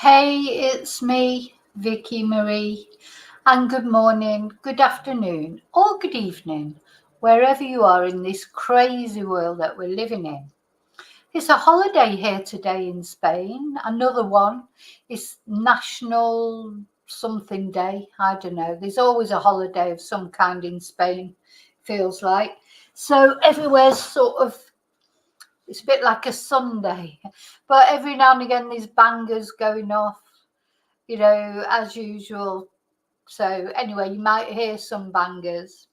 Hey, it's me, Vicky Marie, and good morning, good afternoon, or good evening, wherever you are in this crazy world that we're living in. It's a holiday here today in Spain. Another one is National something day. I don't know. There's always a holiday of some kind in Spain, feels like. So everywhere's it's a bit like a Sunday, but every now and again there's bangers going off, as usual. So anyway, you might hear some bangers.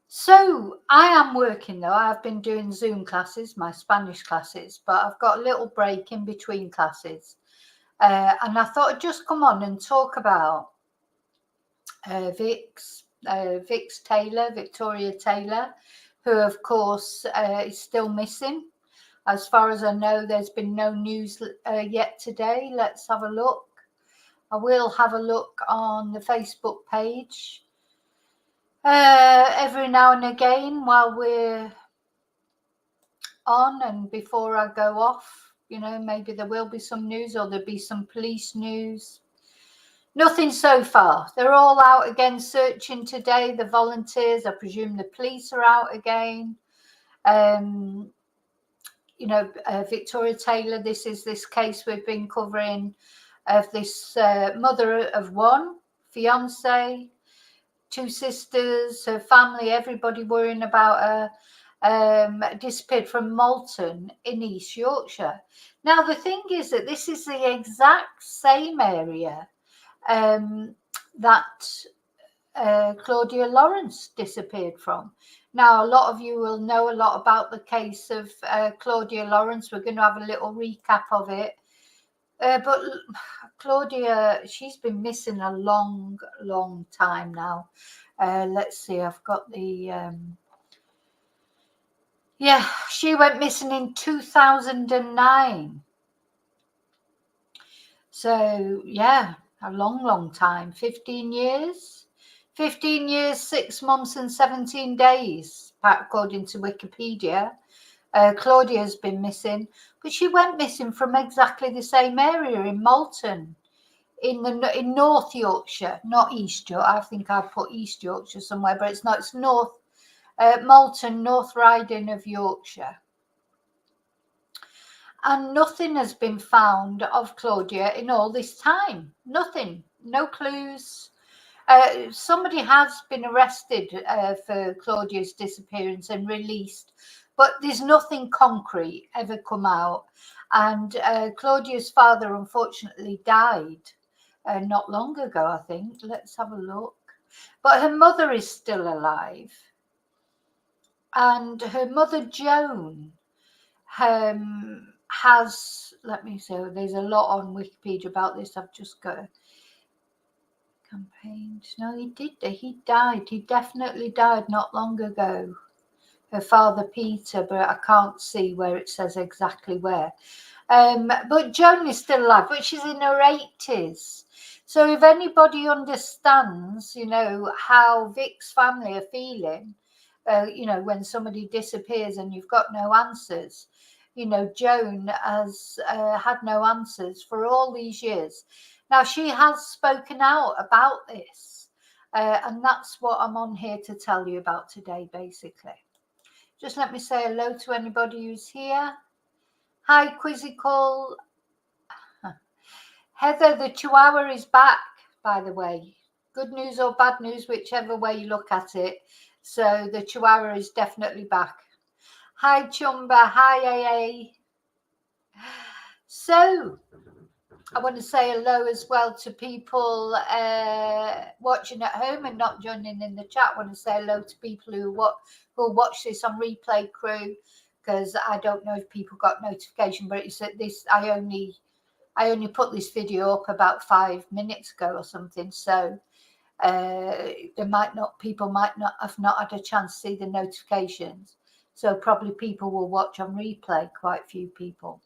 So I am working though. I've been doing Zoom classes, my Spanish classes, but I've got a little break in between classes. And I thought I'd just come on and talk about Vixx Victoria Taylor, who of course is still missing. As far as I know, there's been no news yet today. Let's have a look. I will have a look on the Facebook page every now and again while we're on and before I go off. Maybe there will be some news or there'll be some police news. Nothing so far. They're all out again searching today. The volunteers, I presume the police are out again. Victoria Taylor, this is this case we've been covering of this mother of one, fiance, two sisters, her family, everybody worrying about her, disappeared from Malton in East Yorkshire. Now, the thing is that this is the exact same area that Claudia Lwrence disappeared from. Now, a lot of you will know a lot about the case of Claudia Lwrence. We're going to have a little recap of it. But Claudia, she's been missing a long, long time now. Let's see, I've got the... she went missing in 2009. So, yeah, a long, long time. 15 years. 15 years, 6 months and 17 days, according to Wikipedia. Claudia's been missing, but she went missing from exactly the same area in Malton, in North Yorkshire, not East Yorkshire. I think I put East Yorkshire somewhere, but it's not. It's North Malton, North Riding of Yorkshire. And nothing has been found of Claudia in all this time. Nothing, no clues. Somebody has been arrested for Claudia's disappearance and released, but there's nothing concrete ever come out. And Claudia's father unfortunately died not long ago, I think. Let's have a look. But her mother is still alive. And her mother, Joan, has, let me see, there's a lot on Wikipedia about this. I've just got campaigned. No, he died. He definitely died not long ago. Her father, Peter, but I can't see where it says exactly where. But Joan is still alive, but she's in her 80s. So if anybody understands, how Vixx family are feeling, when somebody disappears and you've got no answers, Joan has had no answers for all these years. Now, she has spoken out about this, and that's what I'm on here to tell you about today, basically. Just let me say hello to anybody who's here. Hi, Quizzical. Heather, the Chihuahua is back, by the way. Good news or bad news, whichever way you look at it. So the Chihuahua is definitely back. Hi, Chumba. Hi, AA. So I want to say hello as well to people watching at home and not joining in the chat. I want to say hello to people who watch this on replay crew, because I don't know if people got notification, but it's this. I only put this video up about 5 minutes ago or something, so people might not have had a chance to see the notifications. So probably people will watch on replay. Quite a few people.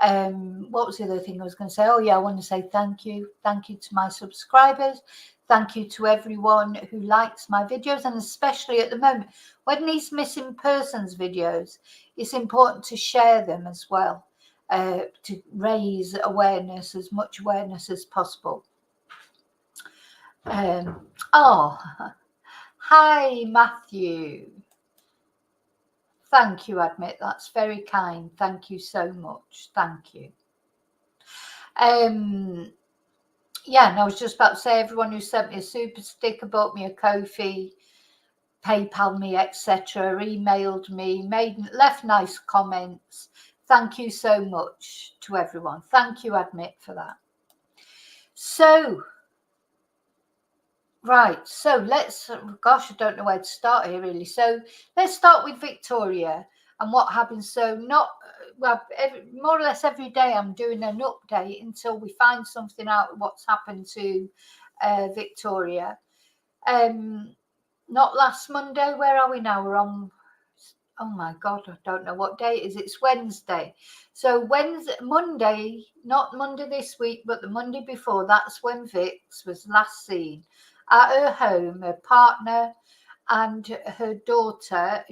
What was the other thing I was going to say? Oh yeah, I want to say thank you to my subscribers. Thank you to everyone who likes my videos, and especially at the moment when these missing persons videos, it's important to share them as well. to raise awareness, as much awareness as possible. Oh, hi, Matthew. Thank you, Admit. That's very kind. Thank you so much. Thank you. Yeah, and I was just about to say, everyone who sent me a super sticker, bought me a Ko-fi, PayPal me, etc., emailed me, left nice comments. Thank you so much to everyone. Thank you, Admit, for that. So, right, so let's, gosh, I don't know where to start here really. So let's start with Victoria and what happens. So more or less every day I'm doing an update until we find something out what's happened to Victoria. Not last Monday, where are we now? We're on, oh my God, I don't know what day it is. It's Wednesday. So Monday, not Monday this week, but the Monday before, that's when Vixx was last seen at her home. Her partner and her daughter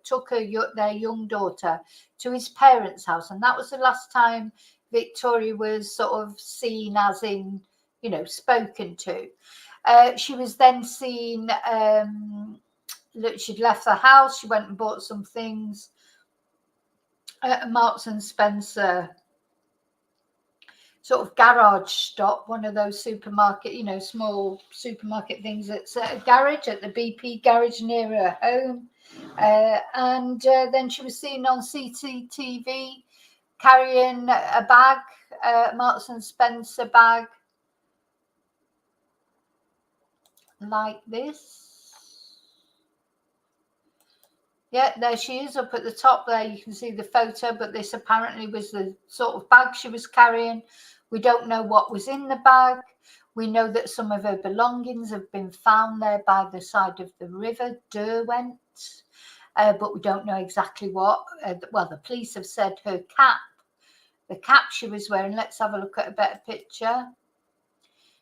took their young daughter to his parents' house. And that was the last time Victoria was sort of seen, as in, spoken to. She was then seen, she'd left the house, she went and bought some things at a Marks and Spencer sort of garage stop, one of those supermarket, small supermarket things. It's a garage at the BP garage near her home. And then she was seen on CCTV carrying a bag, Marks and Spencer bag, like this. Yeah, there she is up at the top there. You can see the photo, but this apparently was the sort of bag she was carrying. We don't know what was in the bag. We know that some of her belongings have been found there by the side of the river Derwent, but we don't know exactly what. Well, the police have said her cap, the cap she was wearing. Let's have a look at a better picture.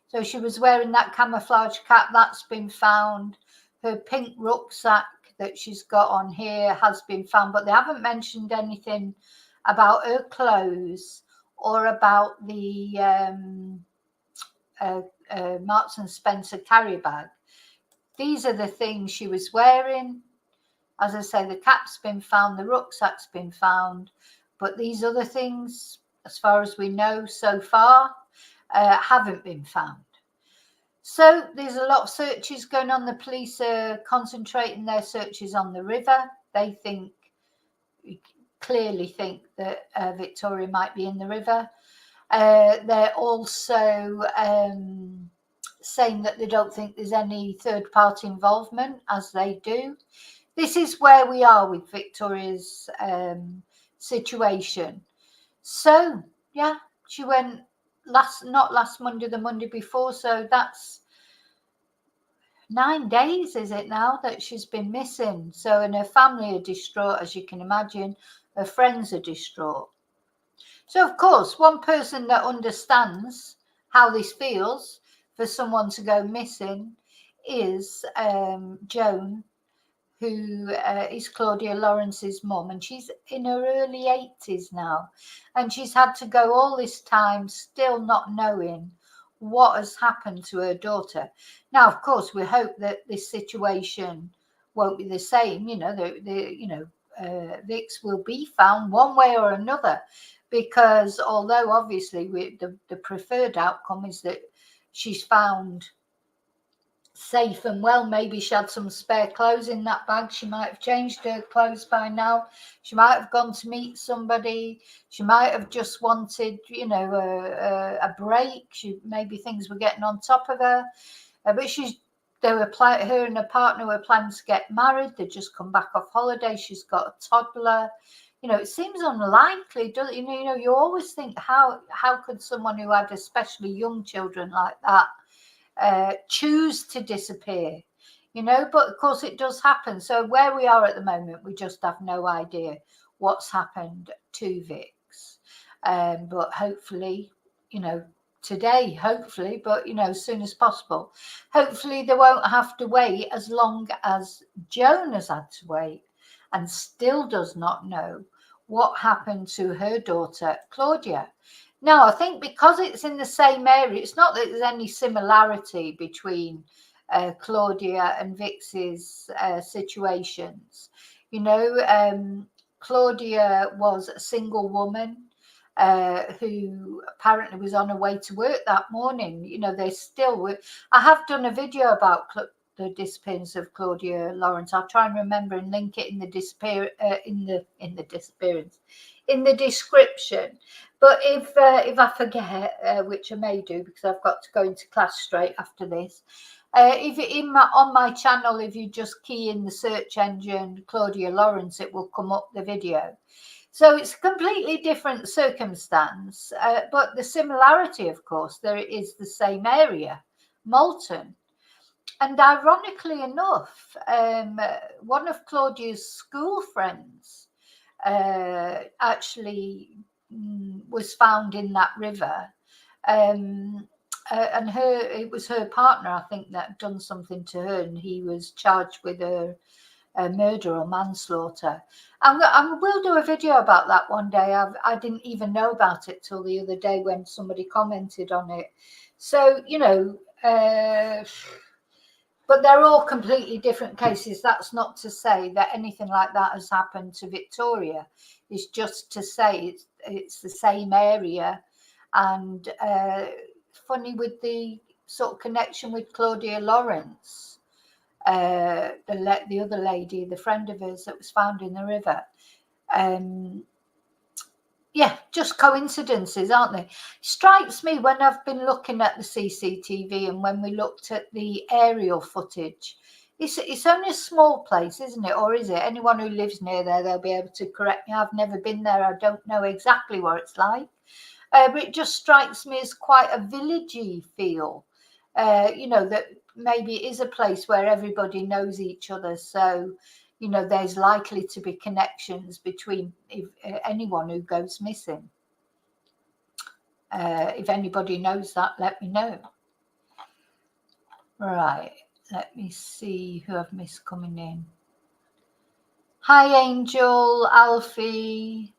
So she was wearing that camouflage cap, that's been found. Her pink rucksack that she's got on here has been found, but they haven't mentioned anything about her clothes or about the Marks and Spencer carry bag. These are the things she was wearing. As I say, the cap's been found, the rucksack's been found, but these other things, as far as we know so far, haven't been found. So there's a lot of searches going on. The police are concentrating their searches on the river. They clearly think that Victoria might be in the river. They're also saying that they don't think there's any third-party involvement, as they do. This is where we are with Victoria's situation. So, yeah, she went not last Monday, the Monday before. So that's 9 days, is it now, that she's been missing? So, and her family are distraught, as you can imagine. Her friends are distraught. So, of course, one person that understands how this feels for someone to go missing is Joan, who is Claudia Lwrence's mum, and she's in her early 80s now, and she's had to go all this time still not knowing what has happened to her daughter. Now, of course, we hope that this situation won't be the same. Vixx will be found one way or another, because although obviously the preferred outcome is that she's found safe and well. Maybe she had some spare clothes in that bag. She might have changed her clothes by now. She might have gone to meet somebody. She might have just wanted, a break. Maybe things were getting on top of her. But her and her partner were planning to get married. They'd just come back off holiday. She's got a toddler. It seems unlikely, doesn't it? You always think, how could someone who had especially young children like that choose to disappear, but of course it does happen. So where we are at the moment, we just have no idea what's happened to Vixx, but hopefully, today, hopefully, but as soon as possible. Hopefully they won't have to wait as long as Joan has had to wait and still does not know what happened to her daughter, Claudia. Now, I think because it's in the same area, it's not that there's any similarity between Claudia and Vixx's situations. You know, Claudia was a single woman who apparently was on her way to work that morning. You know, they still were. I have done a video about the disappearance of Claudia Lwrence. I'll try and remember and link it in the in the description. But if I forget, which I may do because I've got to go into class straight after this, if on my channel, if you just key in the search engine Claudia Lwrence, it will come up the video. So it's a completely different circumstance, but the similarity, of course, there is the same area, Malton. And ironically enough, one of Claudia's school friends actually was found in that river. And it was her partner, I think, that had done something to her, and he was charged with a murder or manslaughter. I will do a video about that one day. I didn't even know about it till the other day when somebody commented on it. So, you know, but they're all completely different cases. That's not to say that anything like that has happened to Victoria. It's just to say it's the same area. And funny with the sort of connection with Claudia Lwrence, the other lady, the friend of hers that was found in the river. Yeah, just coincidences, aren't they? Strikes me when I've been looking at the CCTV and when we looked at the aerial footage, it's only a small place, isn't it? Or is it? Anyone who lives near there, they'll be able to correct me. I've never been there. I don't know exactly what it's like. But it just strikes me as quite a villagey feel. You know, that maybe it is a place where everybody knows each other. So, you know, there's likely to be connections between anyone who goes missing. If anybody knows that, let me know. Right, let me see who I've missed coming in. Hi, Angel, Alfie.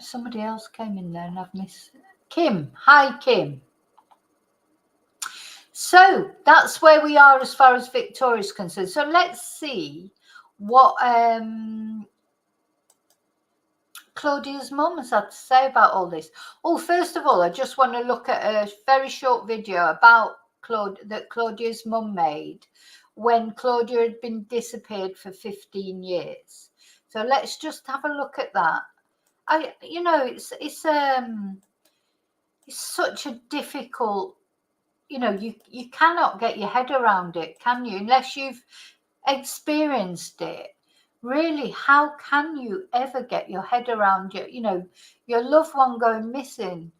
Somebody else came in there and I've missed. Kim. Hi, Kim. So that's where we are as far as Victoria is concerned. So let's see what Claudia's mum has had to say about all this. Oh, first of all, I just want to look at a very short video about that Claudia's mum made when Claudia had been disappeared for 15 years. So let's just have a look at that. You know, it's such a difficult, you know, you cannot get your head around it, can you? Unless you've experienced it. Really, how can you ever get your head around your loved one going missing?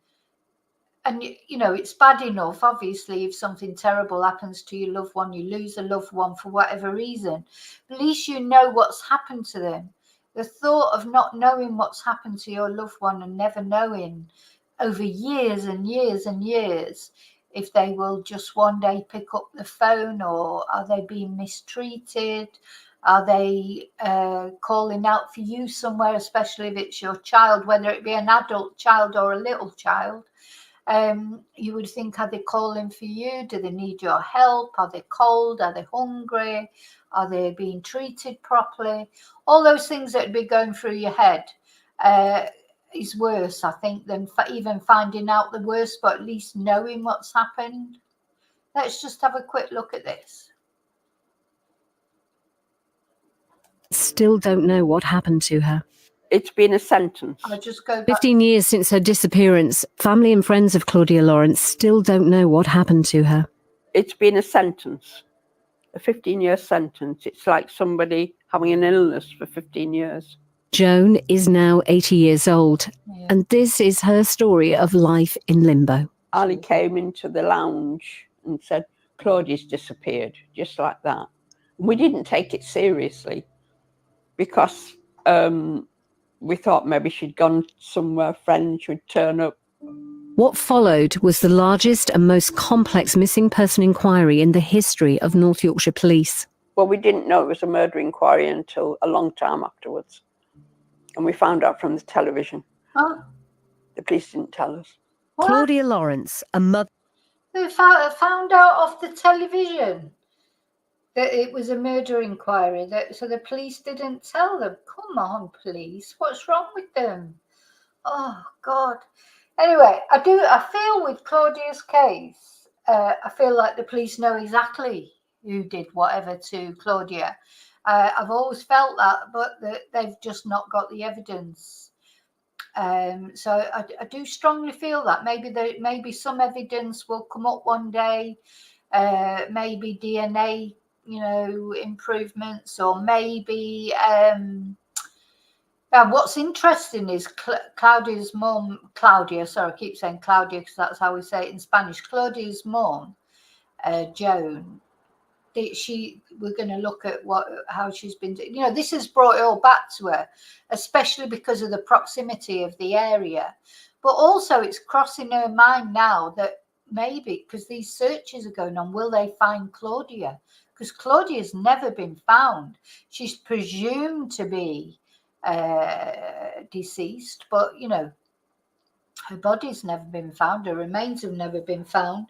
And, you know, it's bad enough, obviously, if something terrible happens to your loved one, you lose a loved one for whatever reason. At least you know what's happened to them. The thought of not knowing what's happened to your loved one and never knowing over years and years and years if they will just one day pick up the phone, or are they being mistreated? Are they calling out for you somewhere, especially if it's your child, whether it be an adult child or a little child? You would think, are they calling for you? Do they need your help? Are they cold? Are they hungry? Are they being treated properly? All those things that would be going through your head is worse, I think, than even finding out the worst, but at least knowing what's happened. Let's just have a quick look at this. Still don't know what happened to her. It's been a sentence. I'll just go back. 15 years since her disappearance, family and friends of Claudia Lwrence still don't know what happened to her. It's been a sentence, a 15-year sentence. It's like somebody having an illness for 15 years. Joan is now 80 years old, and this is her story of life in limbo. Ali came into the lounge and said, Claudia's disappeared, just like that. We didn't take it seriously because we thought maybe she'd gone somewhere, friends would turn up. What followed was the largest and most complex missing person inquiry in the history of North Yorkshire Police. Well, we didn't know it was a murder inquiry until a long time afterwards. And we found out from the television. Oh, The police didn't tell us. what? Claudia Lwrence, a mother. They found out off the television that it was a murder inquiry, so the police didn't tell them. Come on, police, what's wrong with them? Oh God. Anyway, I feel with Claudia's case, I feel like the police know exactly who did whatever to Claudia. I've always felt that, but they've just not got the evidence. So I do strongly feel that maybe some evidence will come up one day, maybe DNA, improvements, or maybe. What's interesting is Claudia's mum, Claudia, sorry, I keep saying Claudia because that's how we say it in Spanish. Claudia's mum, Joan, we're going to look at how she's been, this has brought it all back to her, especially because of the proximity of the area. But also it's crossing her mind now that maybe, because these searches are going on, will they find Claudia? Because Claudia's never been found. She's presumed to be deceased, but her body's never been found, her remains have never been found.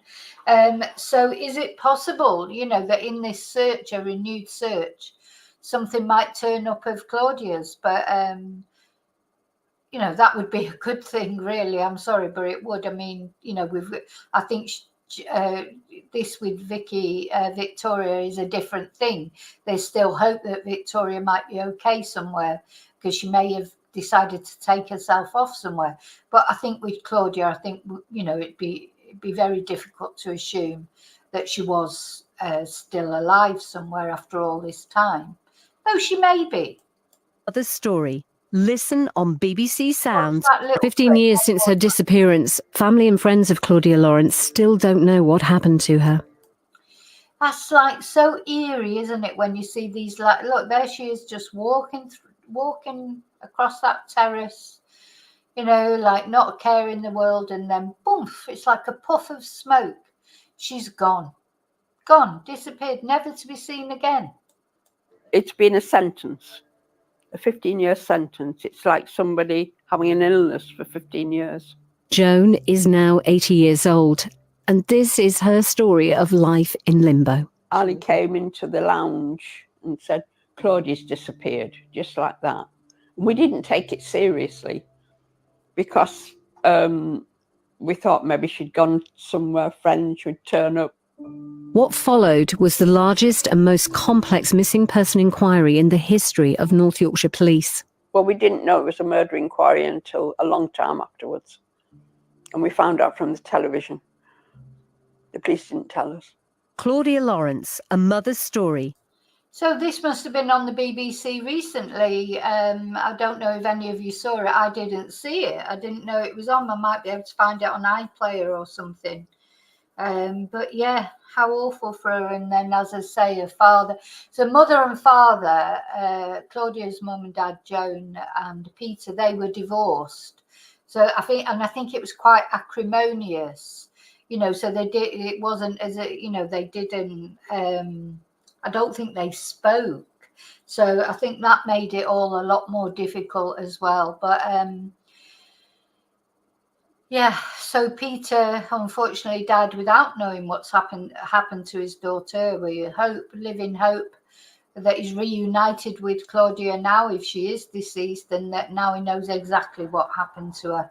So is it possible, that in this search, a renewed search, something might turn up of Claudia's? But that would be a good thing, really. I'm sorry, but it would. I mean, I think this with Victoria is a different thing. There's still hope that Victoria might be okay somewhere, because she may have decided to take herself off somewhere. But I think with Claudia, I think, it'd be very difficult to assume that she was still alive somewhere after all this time. Though she may be. Other story. Listen on BBC Sounds. 15 years since her disappearance, family and friends of Claudia Lwrence still don't know what happened to her. That's like so eerie, isn't it? When you see these, like, look, there she is, just walking across that terrace, like not a care in the world, and then boom, it's like a puff of smoke. She's gone, disappeared, never to be seen again. It's been a sentence, a 15-year sentence. It's like somebody having an illness for 15 years. Joan is now 80 years old, and this is her story of life in limbo. Ali came into the lounge and said, Claudia's disappeared, just like that. We didn't take it seriously because we thought maybe she'd gone somewhere, friends would turn up. What followed was the largest and most complex missing person inquiry in the history of North Yorkshire Police. Well, we didn't know it was a murder inquiry until a long time afterwards. And we found out from the television. The police didn't tell us. Claudia Lwrence, a mother's story. So this must have been on the BBC recently. I don't know if any of you saw it. I didn't see it. I didn't know it was on. I might be able to find it on iPlayer or something. But yeah, how awful for her. And then, as I say, her father. So mother and father, Claudia's mum and dad, Joan and Peter, they were divorced. So I think it was quite acrimonious. So they did. It wasn't as they didn't. I don't think they spoke. So I think that made it all a lot more difficult as well. But yeah, so Peter unfortunately died without knowing what's happened to his daughter. We live in hope that he's reunited with Claudia now, if she is deceased, and that now he knows exactly what happened to her.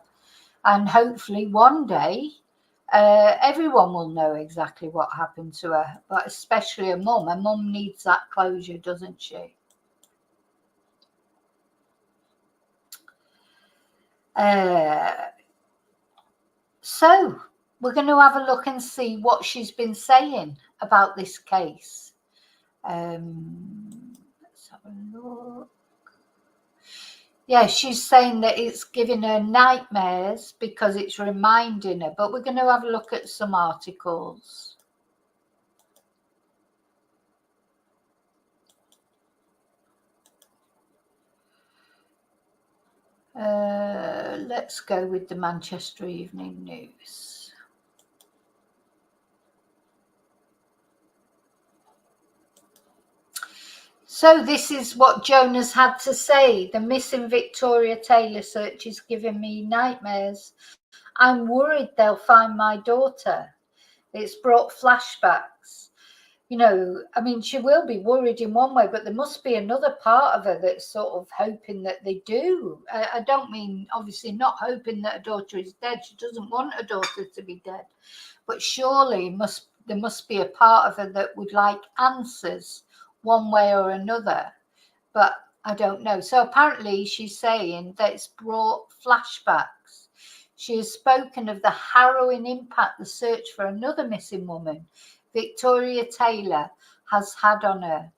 And hopefully one day everyone will know exactly what happened to her, but especially her mum. Her mum needs that closure, doesn't she? So we're going to have a look and see what she's been saying about this case. Let's have a look. Yeah, she's saying that it's giving her nightmares because it's reminding her. But we're going to have a look at some articles. Let's go with the Manchester Evening News. So this is what Joan has had to say. The missing Victoria Taylor search is giving me nightmares. I'm worried they'll find my daughter. It's brought flashbacks. You know, I mean, she will be worried in one way, but there must be another part of her that's sort of hoping that they do. I don't mean, obviously, not hoping that her daughter is dead. She doesn't want her daughter to be dead. But surely there must be a part of her that would like answers one way or another. But I don't know. So apparently she's saying that it's brought flashbacks. She has spoken of the harrowing impact the search for another missing woman, Victoria Taylor, has had on her.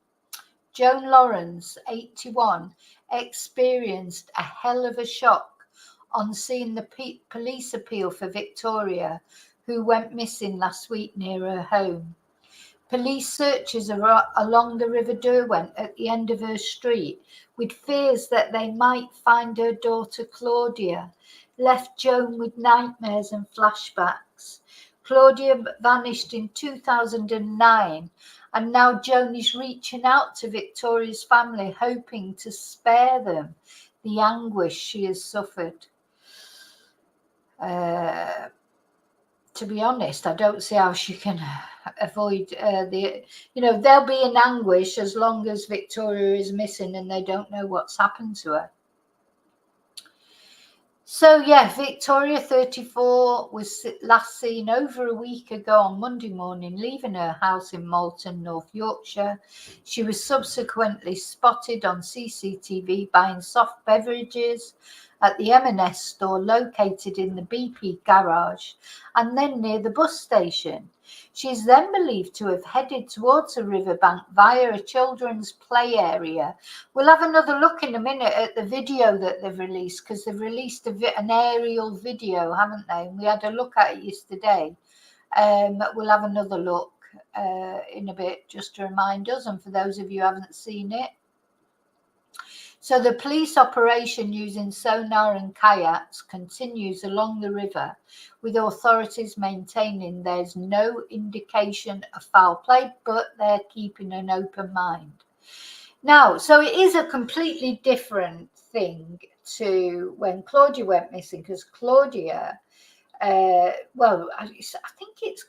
Joan Lawrence, 81, experienced a hell of a shock on seeing the police appeal for Victoria, who went missing last week near her home. Police searches along the River Derwent at the end of her street, with fears that they might find her daughter Claudia, left Joan with nightmares and flashbacks. Claudia vanished in 2009, and now Joan is reaching out to Victoria's family, hoping to spare them the anguish she has suffered. To be honest, I don't see how she can avoid they'll be in anguish as long as Victoria is missing and they don't know what's happened to her. So yeah, Victoria, 34, was last seen over a week ago on Monday morning, leaving her house in Malton, North Yorkshire. She was subsequently spotted on CCTV buying soft beverages at the M&S store located in the BP garage and then near the bus station. She is then believed to have headed towards the riverbank via a children's play area. We'll have another look in a minute at the video that they've released, because they've released an aerial video, haven't they? And we had a look at it yesterday. We'll have another look in a bit just to remind us, and for those of you who haven't seen it. So the police operation using sonar and kayaks continues along the river, with authorities maintaining there's no indication of foul play, but they're keeping an open mind. Now, so it is a completely different thing to when Claudia went missing, because Claudia, I think it's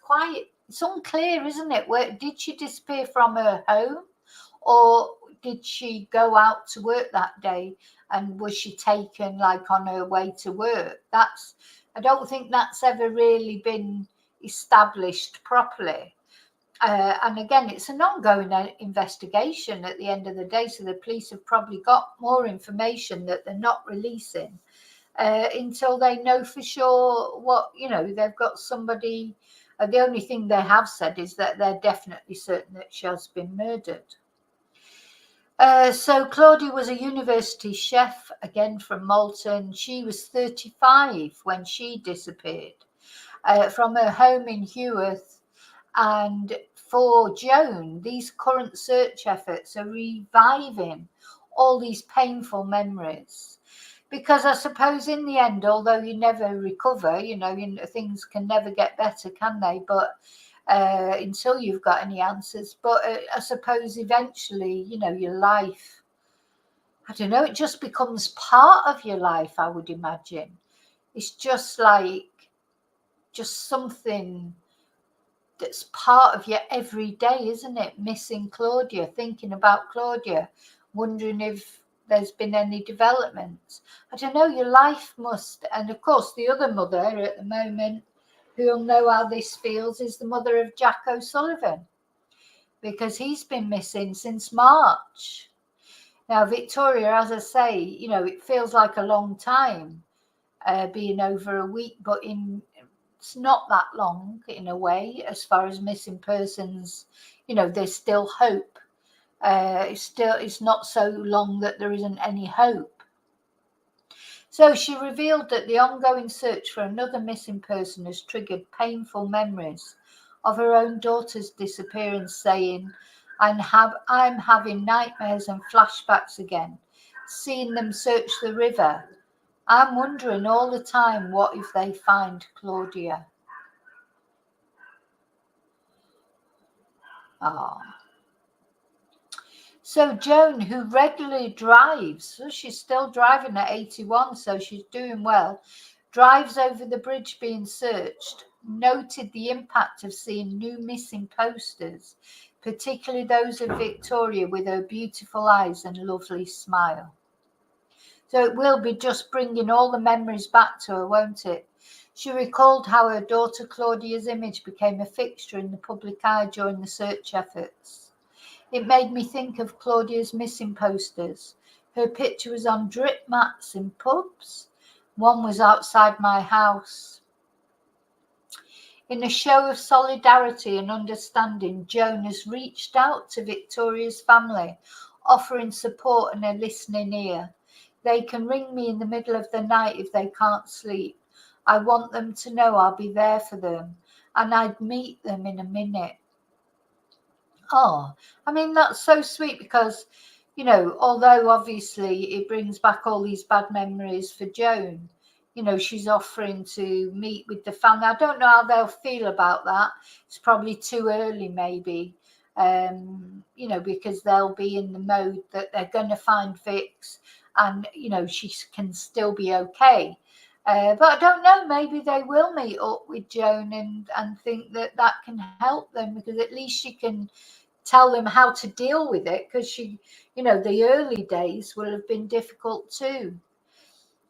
unclear, isn't it? Where did she disappear from her home, or did she go out to work that day, and was she taken like on her way to work? I don't think that's ever really been established properly. And again, it's an ongoing investigation at the end of the day, so the police have probably got more information that they're not releasing until they know for sure what, they've got somebody. The only thing they have said is that they're definitely certain that she has been murdered. So Claudia was a university chef, again from Malton. She was 35 when she disappeared from her home in Heworth. And for Joan, these current search efforts are reviving all these painful memories. Because I suppose in the end, although you never recover, things can never get better, can they? But until you've got any answers. But I suppose eventually, your life, I don't know, it just becomes part of your life, I would imagine. It's just something that's part of your everyday, isn't it? Missing Claudia, thinking about Claudia, wondering if there's been any developments. I don't know, your life must. And of course, the other mother at the moment who'll know how this feels is the mother of Jack O'Sullivan, because he's been missing since March. Now, Victoria, as I say, it feels like a long time, being over a week, but it's not that long in a way, as far as missing persons. There's still hope. It's not so long that there isn't any hope. So she revealed that the ongoing search for another missing person has triggered painful memories of her own daughter's disappearance, saying, I'm having nightmares and flashbacks again, seeing them search the river. I'm wondering all the time, what if they find Claudia? Oh. So Joan, who regularly drives, so she's still driving at 81, so she's doing well, drives over the bridge being searched, noted the impact of seeing new missing posters, particularly those of Victoria with her beautiful eyes and lovely smile. So it will be just bringing all the memories back to her, won't it? She recalled how her daughter Claudia's image became a fixture in the public eye during the search efforts. It made me think of Claudia's missing posters. Her picture was on drip mats in pubs. One was outside my house. In a show of solidarity and understanding, Joan has reached out to Victoria's family, offering support and a listening ear. They can ring me in the middle of the night if they can't sleep. I want them to know I'll be there for them, and I'd meet them in a minute. Oh, I mean, that's so sweet because, you know, although obviously it brings back all these bad memories for Joan, you know, she's offering to meet with the family. I don't know how they'll feel about that. It's probably too early, maybe, you know, because they'll be in the mode that they're going to find Vixx and, you know, she can still be okay. But I don't know, maybe they will meet up with Joan and think that that can help them because at least she can tell them how to deal with it because she, you know, the early days will have been difficult too.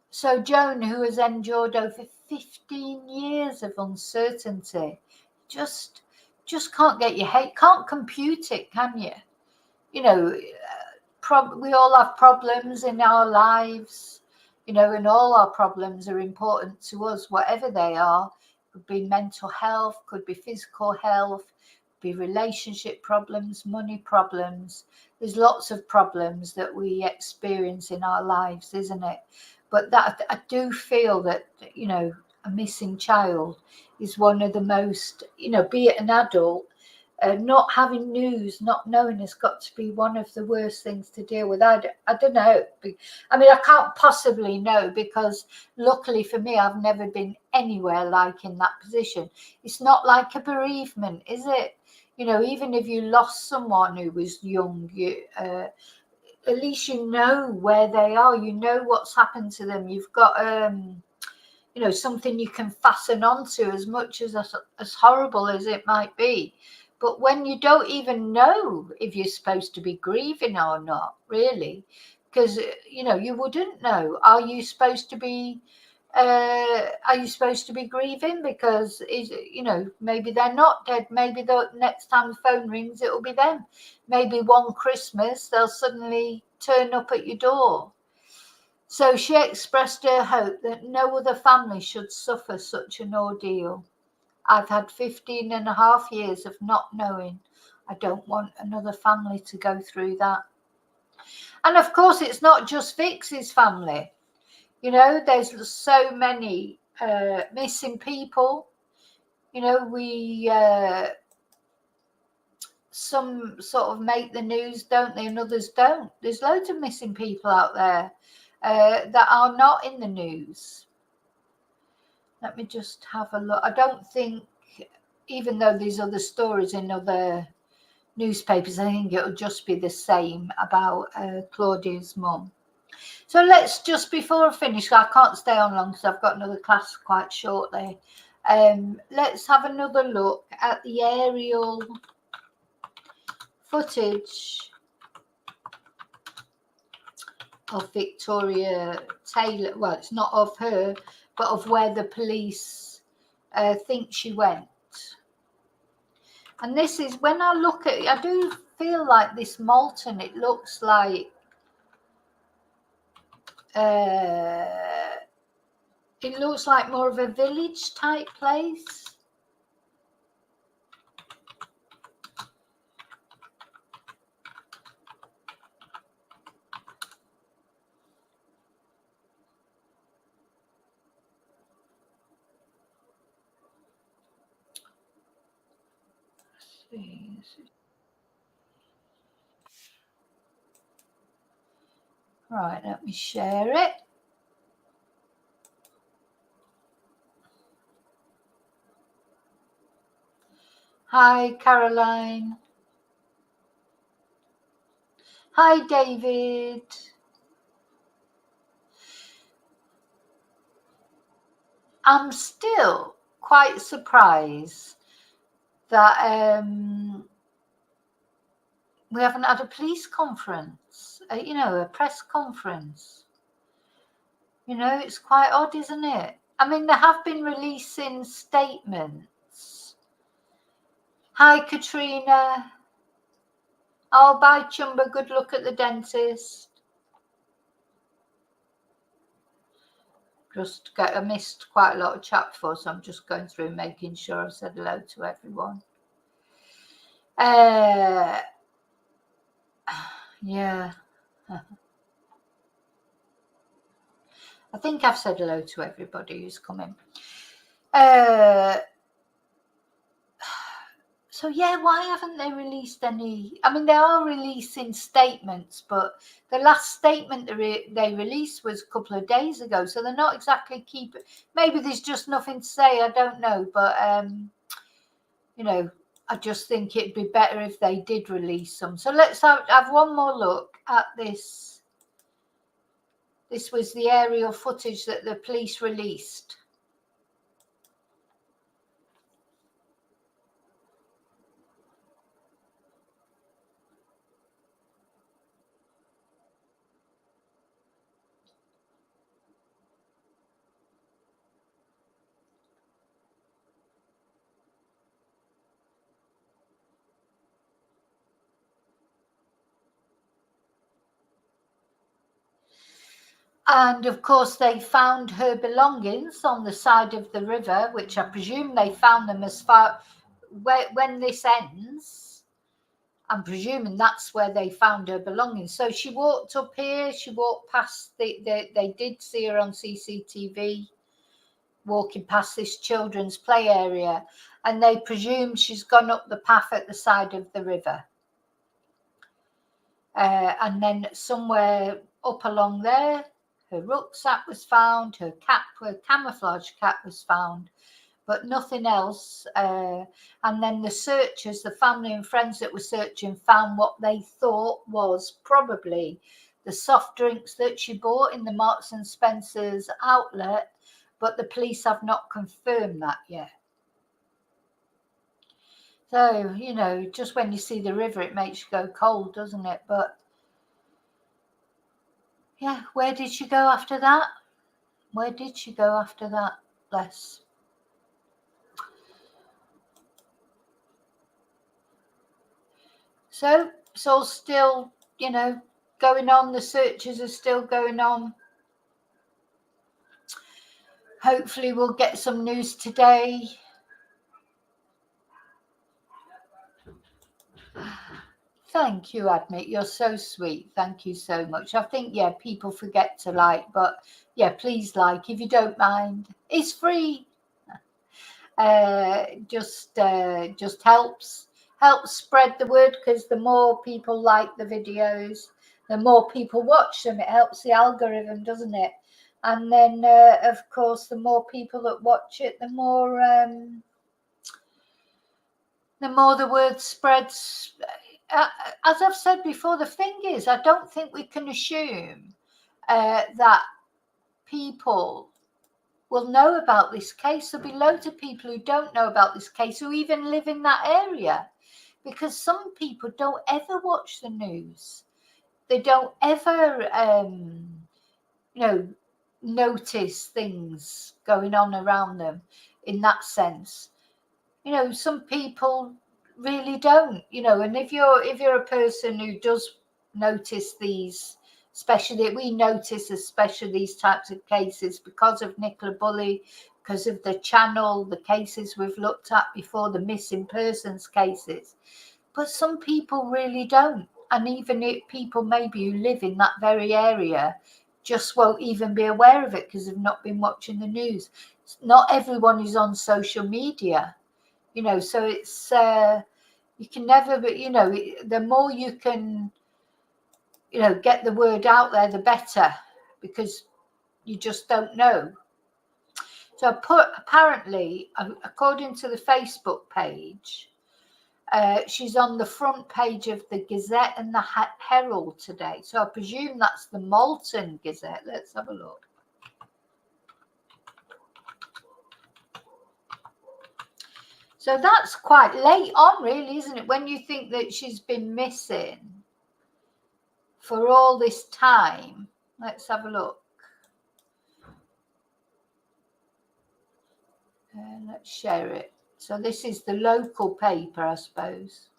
So Joan, who has endured over 15 years of uncertainty, just can't get your head, can't compute it, can you? You know, we all have problems in our lives, you know, and all our problems are important to us, whatever they are. Could be mental health, could be physical health, be relationship problems, money problems. There's lots of problems that we experience in our lives, isn't it? But that I do feel that, you know, a missing child is one of the most, you know, be it an adult, not having news, not knowing has got to be one of the worst things to deal with. I don't know. I mean, I can't possibly know because luckily for me, I've never been anywhere like in that position. It's not like a bereavement, is it? You know, even if you lost someone who was young, you at least you know where they are. You know what's happened to them. You've got you know, something you can fasten onto, as much as horrible as it might be. But when you don't even know if you're supposed to be grieving or not, really, because you know you wouldn't know. Are you supposed to be grieving because you know, maybe they're not dead, maybe the next time the phone rings it'll be them, maybe one Christmas they'll suddenly turn up at your door. So she expressed her hope that no other family should suffer such an ordeal. I've had 15 and a half years of not knowing. I don't want another family to go through that. And of course, it's not just Vixx's family. You know, there's so many missing people. You know, some sort of make the news, don't they? And others don't. There's loads of missing people out there that are not in the news. Let me just have a look. I don't think, even though there's other stories in other newspapers, I think it'll just be the same about Claudia's mum. So let's just, before I finish, I can't stay on long because I've got another class quite shortly. Let's have another look at the aerial footage of Victoria Taylor. Well, it's not of her, but of where the police think she went. And this is, when I look at it, I do feel like this Malton, it looks like more of a village type place. Right, let me share it. Hi, Caroline. Hi, David. I'm still quite surprised that we haven't had a police conference, a press conference. It's quite odd, isn't it? I mean, they have been releasing statements. Hi, Katrina. Oh, bye, Chumba. Good luck at the dentist. I missed quite a lot of chat before, so I'm just going through making sure I've said hello to everyone. Yeah. I think I've said hello to everybody who's coming. So yeah, why haven't they released any? I mean, they are releasing statements, but the last statement they released was a couple of days ago, so they're not exactly keeping. Maybe there's just nothing to say. I don't know, but I just think it'd be better if they did release some. So let's have one more look at this. This was the aerial footage that the police released. And of course, they found her belongings on the side of the river, which I presume they found them as far when this ends. I'm presuming that's where they found her belongings. So she walked up here. She walked past. They did see her on CCTV walking past this children's play area, and they presume she's gone up the path at the side of the river. And then somewhere up along there, her rucksack was found, her camouflage cap was found, but nothing else. And then the searchers, the family and friends that were searching, found what they thought was probably the soft drinks that she bought in the Marks and Spencer's outlet, but the police have not confirmed that yet. So, just when you see the river, it makes you go cold, doesn't it? But yeah, where did she go after that? Where did she go after that? Bless. So it's all still, going on. The searches are still going on. Hopefully we'll get some news today. Thank you, Admit. You're so sweet. Thank you so much. I think, people forget to like, but please like if you don't mind. It's free. Just helps spread the word, because the more people like the videos, the more people watch them. It helps the algorithm, doesn't it? And then, of course, the more people that watch it, the more the word spreads. As I've said before, the thing is, I don't think we can assume that people will know about this case. There'll be loads of people who don't know about this case, who even live in that area, because some people don't ever watch the news. They don't ever, notice things going on around them in that sense. Some people really don't, and if you're a person who does notice these, we notice especially these types of cases because of Nicola Bulley, because of the channel, the cases we've looked at before, the missing persons cases. But some people really don't. And even if people maybe who live in that very area just won't even be aware of it because they've not been watching the news. Not everyone is on social media. So it's you can never, but the more you can get the word out there, the better, because you just don't know. So apparently, according to the Facebook page, She's on the front page of the Gazette and the Herald today. So I presume that's the Malton Gazette. Let's have a look. So that's quite late on, really, isn't it? When you think that she's been missing for all this time. Let's have a look. Let's share it. So this is the local paper, I suppose.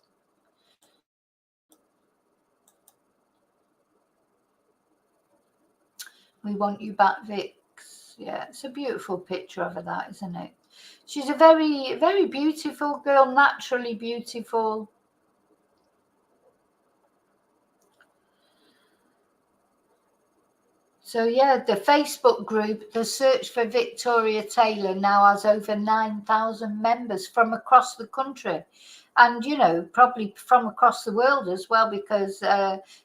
We want you back, Vixx. Yeah, it's a beautiful picture of her, that, isn't it? She's a very, very beautiful girl, naturally beautiful. So yeah, the Facebook group, the Search for Victoria Taylor, now has over 9,000 members from across the country. And, you know, probably from across the world as well, because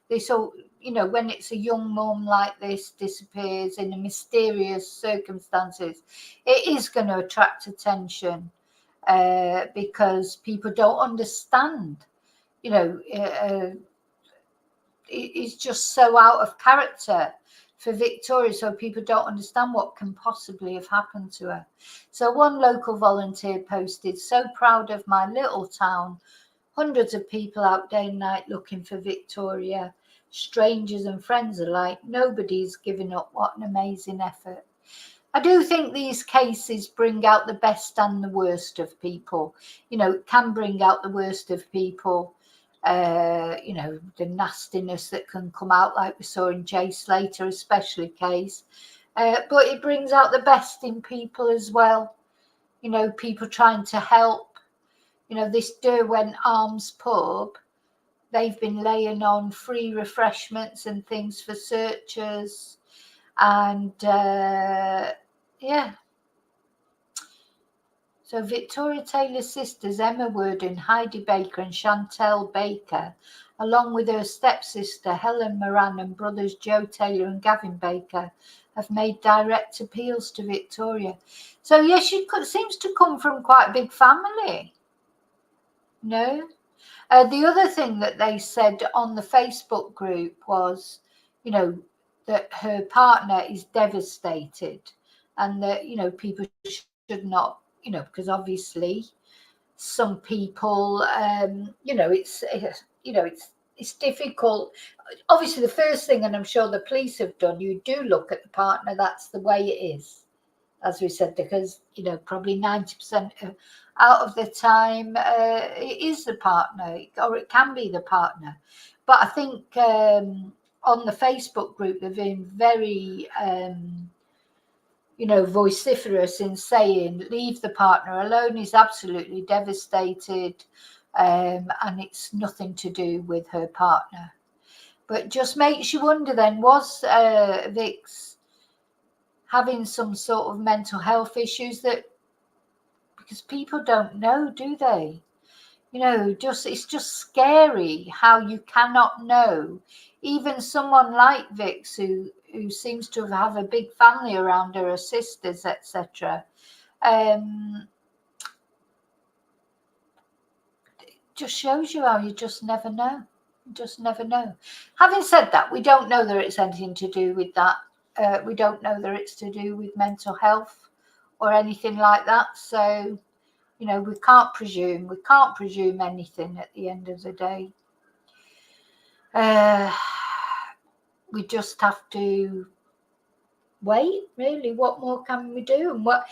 this all, you know, when it's a young mum like this disappears in a mysterious circumstances, it is going to attract attention because people don't understand, you know, it's just so out of character for Victoria, so people don't understand what can possibly have happened to her. So one local volunteer posted, "So proud of my little town. Hundreds of people out day and night looking for Victoria. Strangers and friends alike. Nobody's giving up. What an amazing effort." I do think these cases bring out the best and the worst of people. You know, it can bring out the worst of people. You know, the nastiness that can come out, like we saw in Jay Slater, especially case. But it brings out the best in people as well. You know, people trying to help. You know, this Derwent Arms pub, they've been laying on free refreshments and things for searchers. And yeah. So Victoria Taylor's sisters, Emma Worden, Heidi Baker and Chantel Baker, along with her stepsister, Helen Moran, and brothers Joe Taylor and Gavin Baker, have made direct appeals to Victoria. So yes, she seems to come from quite a big family. No? The other thing that they said on the Facebook group was, you know, that her partner is devastated and that, you know, people should not, you know, because obviously some people, you know, it's difficult. Obviously, the first thing, and I'm sure the police have done, you do look at the partner. That's the way it is, as we said, because, you know, probably 90% out of the time it is the partner, or it can be the partner. But I think on the Facebook group, they've been very you know, vociferous in saying, leave the partner alone. He's absolutely devastated, and it's nothing to do with her partner. But just makes you wonder then, was Vixx having some sort of mental health issues? That, because people don't know, do they? You know, it's just scary how you cannot know. Even someone like Vixx, who seems to have a big family around her sisters, etc. Just shows you how you just never know. You just never know. Having said that, we don't know that it's anything to do with that. We don't know that it's to do with mental health or anything like that. So, you know, we can't presume. We can't presume anything at the end of the day. We just have to wait, really. What more can we do? And well,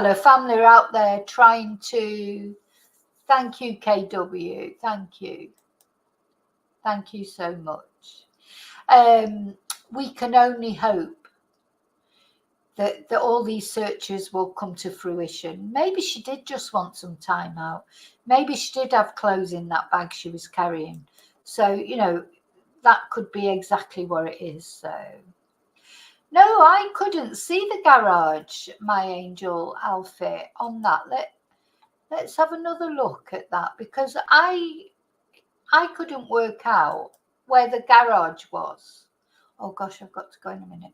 her family are out there trying to. Thank you, KW. Thank you. Thank you so much. We can only hope that all these searches will come to fruition. Maybe she did just want some time out. Maybe she did have clothes in that bag she was carrying. So, you know, that could be exactly what it is. So, no, I couldn't see the garage, my angel outfit on that. Let's have another look at that, because I couldn't work out where the garage was. Oh gosh, I've got to go in a minute.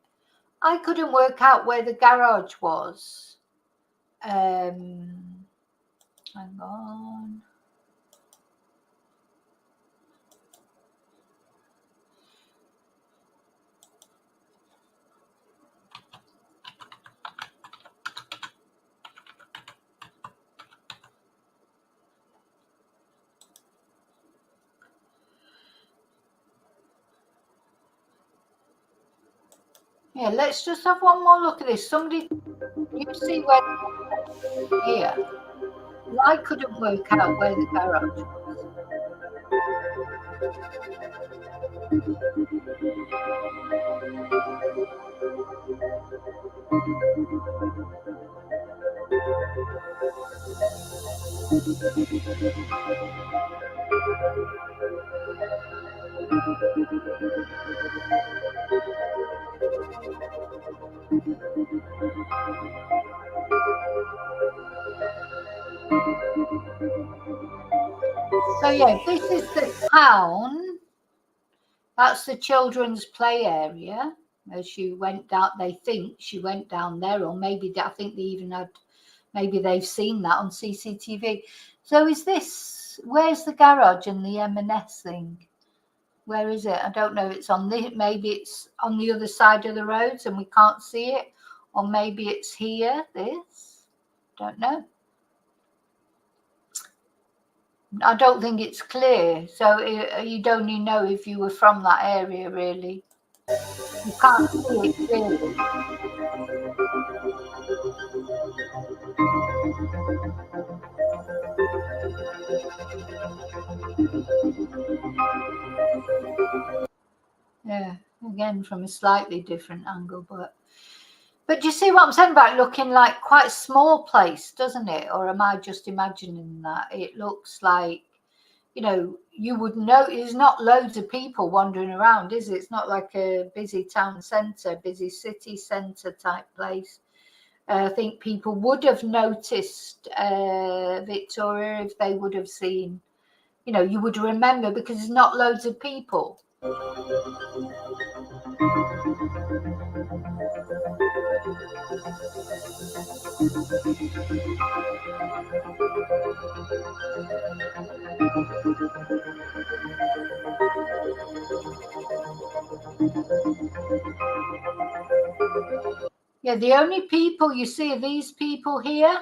I couldn't work out where the garage was. Hang on. Yeah, let's just have one more look at this. Somebody, you see where here? I couldn't work out where the garage was. So yeah, this is the town. That's the children's play area. As she went down, they think she went down there, or maybe I think they even had, maybe they've seen that on CCTV. So is this, where's the garage and the M&S thing? Where is it? I don't know. It's on the, maybe it's on the other side of the roads and we can't see it, or maybe it's here. This, don't know. I don't think it's clear. So you'd only know if you were from that area, really. You can't see it clearly. Yeah, again from a slightly different angle, but do you see what I'm saying about looking like quite a small place, doesn't it? Or am I just imagining that? It looks like, you know, you would know there's not loads of people wandering around, is it? It's not like a busy town centre, busy city centre type place. I think people would have noticed Victoria if they would have seen, you know, you would remember because there's not loads of people. Yeah, the only people you see are these people here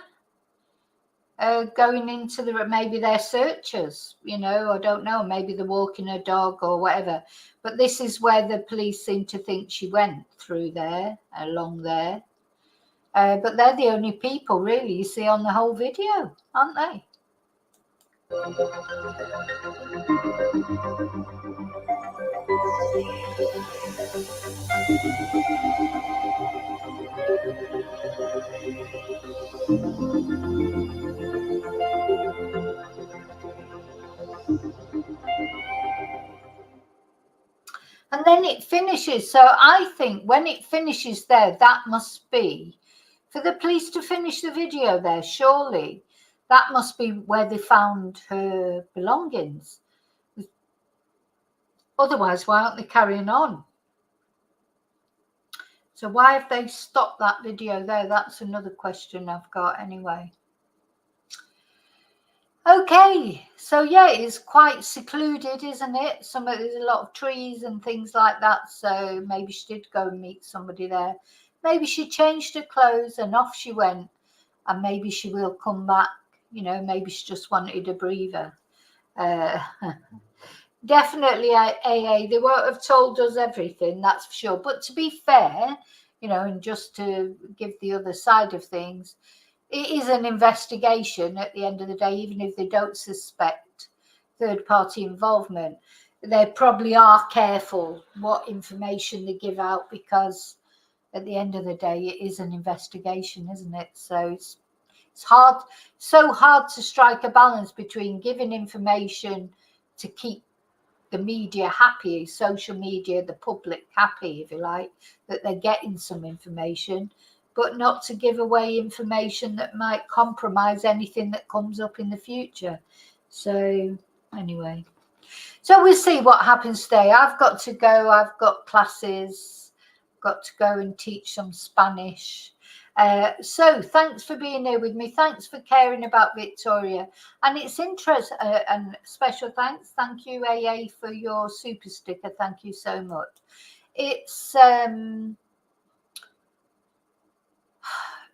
going into the, maybe they're searchers, you know, I don't know, maybe they're walking a dog or whatever. But this is where the police seem to think she went through there, along there. But they're the only people really you see on the whole video, aren't they? And then it finishes. So I think when it finishes there, that must be for the police to finish the video there, surely. That must be where they found her belongings. Otherwise, why aren't they carrying on? So why have they stopped that video there? That's another question I've got anyway. Okay, so yeah, it's quite secluded, isn't it? There's a lot of trees and things like that. So maybe she did go and meet somebody there. Maybe she changed her clothes and off she went. And maybe she will come back. You know, maybe she just wanted a breather. Definitely AA, they won't have told us everything, that's for sure. But to be fair, you know, and just to give the other side of things, it is an investigation at the end of the day, even if they don't suspect third-party involvement. They probably are careful what information they give out because at the end of the day, it is an investigation, isn't it? So it's hard, so hard to strike a balance between giving information to keep the media happy, social media, the public happy, if you like, that they're getting some information, but not to give away information that might compromise anything that comes up in the future. So anyway, so we'll see what happens today. I've got to go. I've got classes, got to go and teach some Spanish. So thanks for being here with me. Thanks for caring about Victoria. And it's interesting, and special thanks. Thank you, AA, for your super sticker. Thank you so much. It's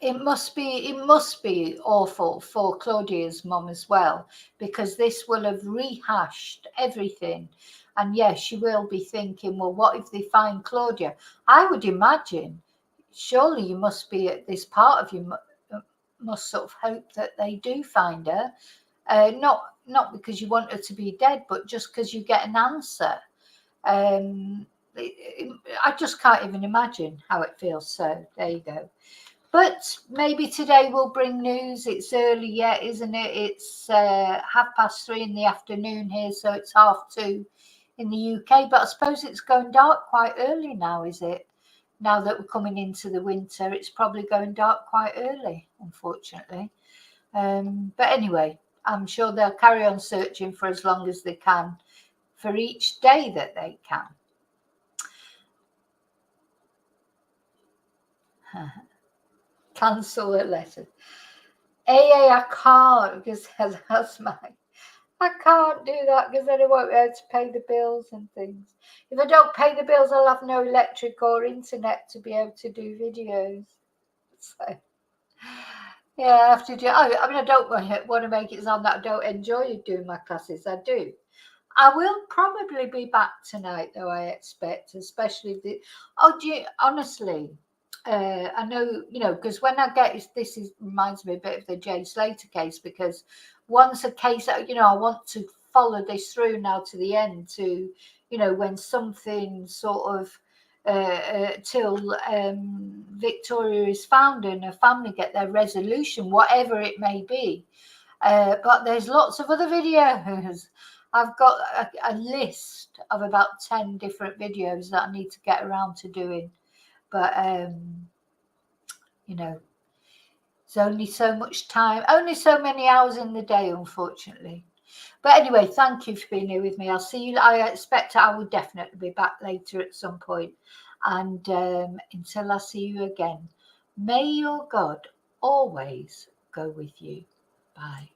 it must be awful for Claudia's mum as well, because this will have rehashed everything. And yes, she will be thinking, well, what if they find Claudia? I would imagine, surely you must be at this part of you must sort of hope that they do find her. Not because you want her to be dead, but just because you get an answer. I just can't even imagine how it feels. So there you go. But maybe today will bring news. It's early yet, isn't it? It's 3:30 in the afternoon here, so it's 2:30 in the UK. But I suppose it's going dark quite early now, is it? Now that we're coming into the winter, it's probably going dark quite early, unfortunately. But anyway, I'm sure they'll carry on searching for as long as they can, for each day that they can. Cancel a letter. I can't, because that's I can't do that, because then I won't be able to pay the bills and things. If I don't pay the bills, I'll have no electric or internet to be able to do videos. So, yeah, I have to do. I mean, I don't want to make it sound that I don't enjoy doing my classes. I do. I will probably be back tonight, though, I expect, especially honestly, I know, because when I get this reminds me a bit of the Jay Slater case, because once a case, I want to follow this through now to the end, to, when something sort of till Victoria is found and her family get their resolution, whatever it may be. But there's lots of other videos. I've got a list of about 10 different videos that I need to get around to doing. But, it's only so much time, only so many hours in the day, unfortunately. But anyway, thank you for being here with me. I'll see you. I expect I will definitely be back later at some point. And until I see you again, may your God always go with you. Bye.